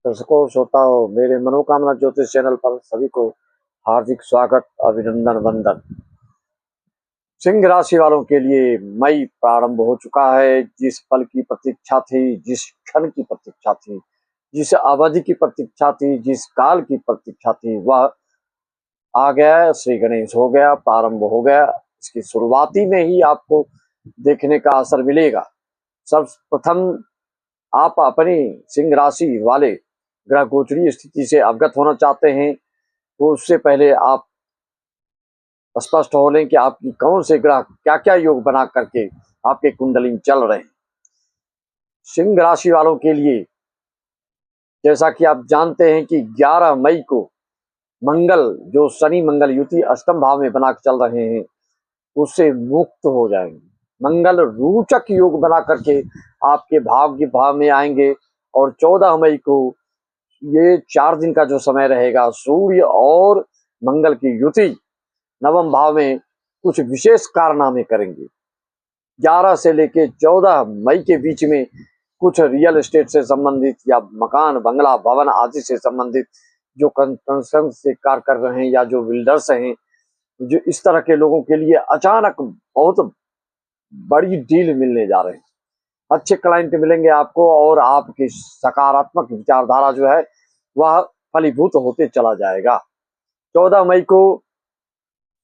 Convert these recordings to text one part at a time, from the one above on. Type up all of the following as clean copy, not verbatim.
दर्शकों, श्रोताओं, मेरे मनोकामना ज्योतिष चैनल पर सभी को हार्दिक स्वागत, अभिनंदन, वंदन। सिंह राशि वालों के लिए मई प्रारंभ हो चुका है। जिस पल की प्रतीक्षा थी, जिस क्षण की प्रतीक्षा थी, जिस अवधि की प्रतीक्षा थी, जिस काल की प्रतीक्षा थी, वह आ गया। श्री गणेश हो गया, प्रारंभ हो गया। इसकी शुरुआती में ही आपको देखने का असर मिलेगा। सर्वप्रथम आप अपनी सिंह राशि वाले ग्रह गोचरीय स्थिति से अवगत होना चाहते हैं तो उससे पहले आप स्पष्ट हो लें कि आपकी कौन से ग्रह क्या क्या योग बना करके आपके कुंडली में चल रहे हैं। सिंह राशि वालों के लिए जैसा कि आप जानते हैं कि 11 मई को मंगल, जो शनि मंगल युति अष्टम भाव में बना के चल रहे हैं, उससे मुक्त हो जाएंगे। मंगल रोचक योग बना करके आपके भाग्य भाव में आएंगे और 14 मई को ये 4 दिन का जो समय रहेगा, सूर्य और मंगल की युति नवम भाव में कुछ विशेष कारनामे करेंगे। 11 से लेके 14 मई के बीच में कुछ रियल एस्टेट से संबंधित या मकान, बंगला, भवन आदि से संबंधित जो कंस्ट्रक्शन से कार्य कर रहे हैं या जो बिल्डर्स हैं, जो इस तरह के लोगों के लिए अचानक बहुत बड़ी डील मिलने जा रहे हैं। अच्छे क्लाइंट मिलेंगे आपको और आपकी सकारात्मक विचारधारा जो है वह फलीभूत होते चला जाएगा। 14 मई को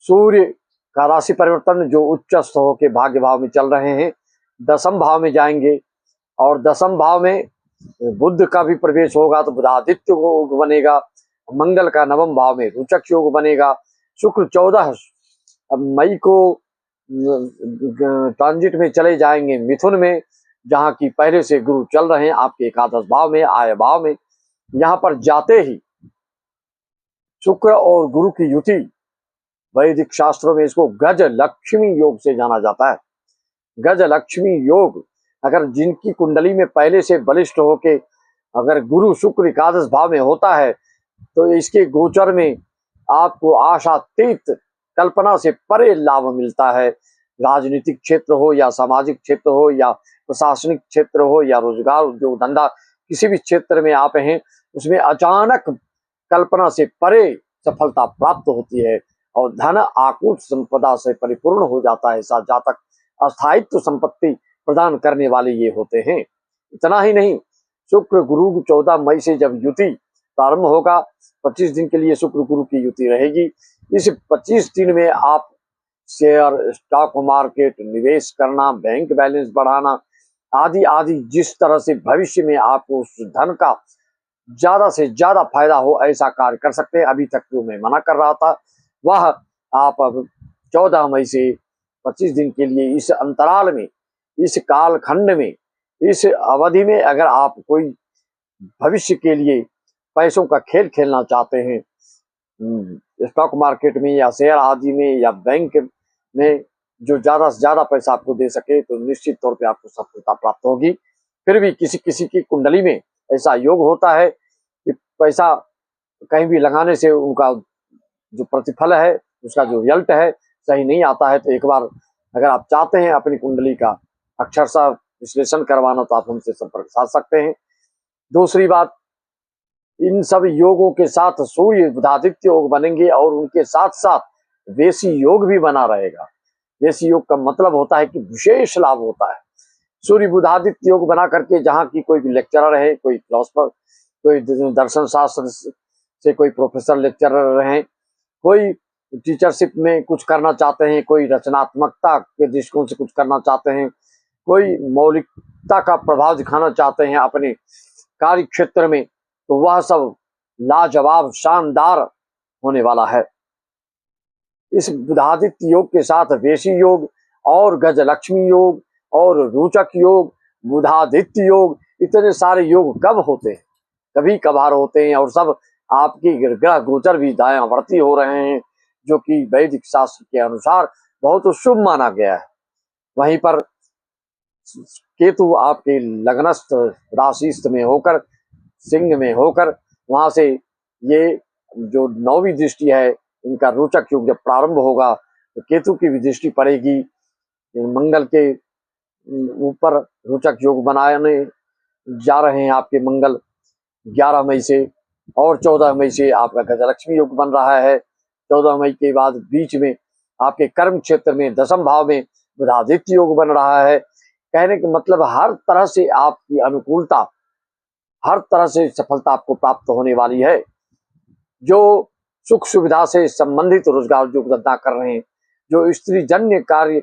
सूर्य का राशि परिवर्तन जो उच्चस्थ होकर भाग्य भाव में चल रहे हैं, दसम भाव में जाएंगे और दसम भाव में बुध का भी प्रवेश होगा तो बुधादित्य योग बनेगा। मंगल का नवम भाव में रोचक योग बनेगा। शुक्र 14 मई को ट्रांजिट में चले जाएंगे मिथुन में, जहां की पहले से गुरु चल रहे हैं आपके एकादश भाव में, आय भाव में। यहां पर जाते ही शुक्र और गुरु की युति, वैदिक शास्त्रों में इसको गज लक्ष्मी योग से जाना जाता है। गज लक्ष्मी योग अगर जिनकी कुंडली में पहले से बलिष्ठ होके अगर गुरु शुक्र एकादश भाव में होता है तो इसके गोचर में आपको आशातीत, कल्पना से परे लाभ मिलता है। राजनीतिक क्षेत्र हो या सामाजिक क्षेत्र हो या प्रशासनिक क्षेत्र हो या रोजगार, उद्योग, धंधा, किसी भी क्षेत्र में आप हैं उसमें अचानक कल्पना से परे सफलता प्राप्त होती है और धन आकूत संपदा से परिपूर्ण हो जाता है। ऐसा जातक अस्थायित्व संपत्ति प्रदान करने वाले ये होते हैं। इतना ही नहीं, शुक्र गुरु 14 मई से जब युति प्रारंभ होगा, 25 दिन के लिए शुक्र गुरु की युति रहेगी। इस 25 दिन में आप शेयर, स्टॉक मार्केट, निवेश करना, बैंक बैलेंस बढ़ाना आदि आदि जिस तरह से भविष्य में आपको उस धन का ज्यादा से ज्यादा फायदा हो ऐसा कार्य कर सकते हैं। अभी तक जो मैं मना कर रहा था वह आप अब 14 मई से 25 दिन के लिए इस अंतराल में, इस काल खंड में, इस अवधि में अगर आप कोई भविष्य के लिए पैसों का खेल खेलना चाहते हैं, स्टॉक मार्केट में या शेयर आदि में या बैंक में जो ज्यादा से ज्यादा पैसा आपको दे सके, तो निश्चित तौर पे आपको सफलता प्राप्त होगी। फिर भी किसी किसी की कुंडली में ऐसा योग होता है कि पैसा कहीं भी लगाने से उनका जो प्रतिफल है, उसका जो रिजल्ट है सही नहीं आता है। तो एक बार अगर आप चाहते हैं अपनी कुंडली का अक्षरशः विश्लेषण करवाना तो आप हमसे संपर्क साध सकते हैं। दूसरी बात, इन सब योगों के साथ सूर्य बुधादित्य योग बनेंगे और उनके साथ साथ वेशी योग भी बना रहेगा। वेशी योग का मतलब होता है कि विशेष लाभ होता है। सूर्य बुधादित्य योग बना करके जहाँ की कोई लेक्चरर है, कोई फिलोसफर, कोई दर्शन शास्त्र से कोई प्रोफेसर लेक्चरर रहे, कोई टीचरशिप में कुछ करना चाहते हैं, कोई रचनात्मकता के दृष्टिकोण से कुछ करना चाहते हैं, कोई मौलिकता का प्रभाव दिखाना चाहते हैं अपने कार्य क्षेत्र में, तो वह सब लाजवाब, शानदार होने वाला है। इस बुधादित्य योग के साथ वेशी योग और गजलक्ष्मी योग और रोचक योग, बुधादित्य योग, इतने सारे योग कब होते हैं? कभी कभार होते हैं और सब आपकी ग्रह गोचर भी दायावर्ती हो रहे हैं, जो कि वैदिक शास्त्र के अनुसार बहुत शुभ माना गया है। वहीं पर केतु आपके लग्नस्थ राशिस्थ में होकर, सिंह में होकर, वहां से ये जो 9वीं दृष्टि है, इनका रोचक योग जब प्रारंभ होगा तो केतु की भी दृष्टि पड़ेगी। मंगल के ऊपर रोचक योग बनाने जा रहे हैं आपके मंगल। 11 मई से, और 14 मई से आपका गजलक्ष्मी योग बन रहा है। 14 मई के बाद बीच में आपके कर्म क्षेत्र में 10वें भाव में बुधादित्य योग बन रहा है। कहने का मतलब हर तरह से आपकी अनुकूलता, हर तरह से सफलता आपको प्राप्त होने वाली है। जो सुख सुविधा से संबंधित रोजगार उद्योग धंधा कर रहे हैं, जो स्त्री जन्य कार्य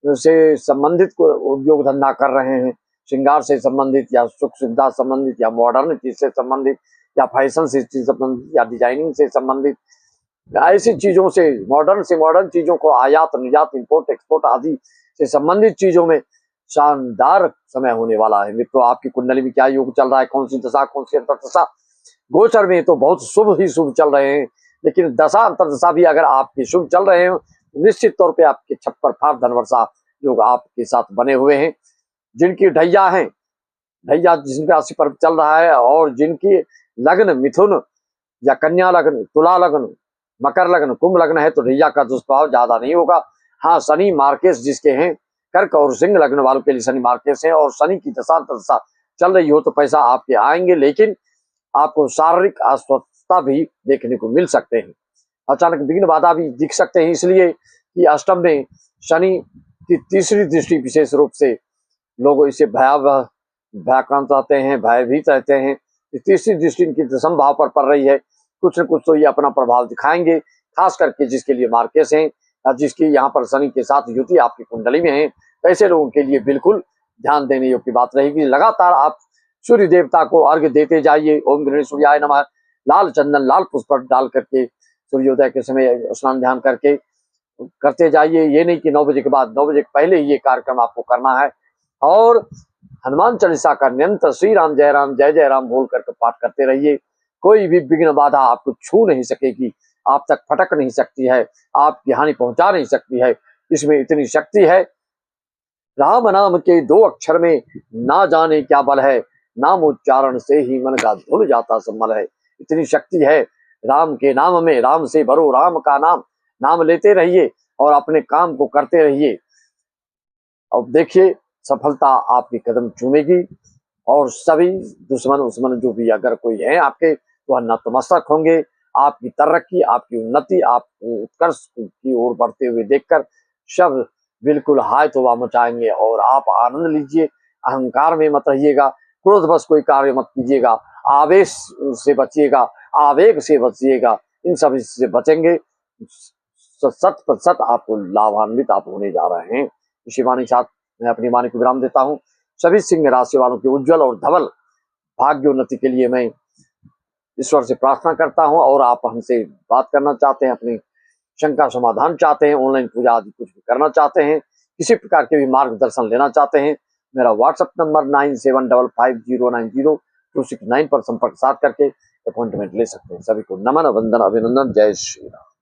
से संबंधित को उद्योग धंधा कर रहे हैं, श्रृंगार से संबंधित या सुख सुविधा संबंधित या मॉडर्न चीज से संबंधित या फैशन से संबंधित या डिजाइनिंग से संबंधित, ऐसी चीजों से मॉडर्न चीजों को आयात निर्यात इंपोर्ट एक्सपोर्ट आदि से संबंधित चीजों में शानदार समय होने वाला है। मित्रों, आपकी कुंडली में क्या योग चल रहा है, कौन सी दशा, कौन सी अंतर्दशा। गोचर में तो बहुत शुभ ही शुभ चल रहे हैं, लेकिन दशा अंतर्दशा भी अगर आपके शुभ चल रहे हो तो निश्चित तौर पे आपके छप्पर फाड़ धनवर्षा योग आपके साथ बने हुए हैं। जिनकी ढैया है, ढैया जिनका राशि पर चल रहा है, और जिनकी लग्न मिथुन या कन्या लग्न, तुला लग्न, मकर लग्न, कुंभ लग्न है, तो ढैया का दुष्प्रभाव ज्यादा नहीं होगा। हाँ, शनि मार्केश जिसके हैं, कर्क और सिंह लग्न वालों के लिए शनि मार्केश है, और शनि की दशा अंतर्दशा चल रही हो तो पैसा आपके आएंगे, लेकिन आपको शारीरिक अस्वस्थता भी देखने को मिल सकते हैं। अचानक विघ्न बाधा भी दिख सकते हैं, इसलिए कि अष्टम में शनि की तीसरी दृष्टि विशेष रूप से लोग इसे भयाक्रांत रहते हैं, भयभीत रहते हैं। तीसरी दृष्टि इनकी दशम भाव पर पड़ रही है, कुछ न कुछ तो ये अपना प्रभाव दिखाएंगे, खास करके जिसके लिए मार्केश हैं या जिसकी यहाँ पर शनि के साथ युति आपकी कुंडली में है, ऐसे लोगों के लिए बिल्कुल ध्यान देने योग्य बात रहेगी। लगातार आप सूर्य देवता को अर्घ्य देते जाइए। ओम गणेश सूर्याय नमः, लाल चंदन लाल पुष्प डाल करके सूर्योदय के समय स्नान ध्यान करके करते जाइए। ये नहीं कि 9 बजे के बाद, 9 बजे के पहले ही ये कार्यक्रम आपको करना है। और हनुमान चालीसा का निरंतर श्री राम जय जय राम बोल करके पाठ करते रहिए। कोई भी विघ्न बाधा आपको छू नहीं सकेगी, आप तक फटक नहीं सकती है, आपकी हानि पहुंचा नहीं सकती है। इसमें इतनी शक्ति है, राम नाम के 2 अक्षर में ना जाने क्या बल है, नाम उच्चारण से ही मन का धुल जाता संभल है। इतनी शक्ति है राम के नाम में। राम से भरो, राम का नाम लेते रहिए और अपने काम को करते रहिए। अब देखिए, सफलता आपकी कदम चूमेगी, और सभी दुश्मन जो भी अगर कोई है आपके, वह नतमस्तक होंगे। आपकी तरक्की, आपकी उन्नति, आपको उत्कर्ष की ओर बढ़ते हुए देखकर सब बिल्कुल हाय तौबा मचाएंगे। और आप आनंद लीजिए, अहंकार में मत रहिएगा, क्रोधवश कोई कार्य मत कीजिएगा, आवेश से बचिएगा, आवेग से बचिएगा। इन सब से बचेंगे, 100% आपको लाभान्वित आप होने जा रहे हैं। इसी वाणी के साथ मैं अपनी वाणी को विराम देता हूँ। सभी सिंह राशि वालों के उज्जवल और धवल भाग्योन्नति के लिए मैं ईश्वर से प्रार्थना करता हूँ। और आप हमसे बात करना चाहते हैं, अपनी शंका समाधान चाहते हैं, ऑनलाइन पूजा आदि कुछ भी करना चाहते हैं, किसी प्रकार के भी मार्गदर्शन लेना चाहते हैं, मेरा व्हाट्सएप नंबर 9755090269 पर संपर्क साध करके अपॉइंटमेंट ले सकते हैं। सभी को नमन, वंदन, अभिनंदन। जय श्री राम।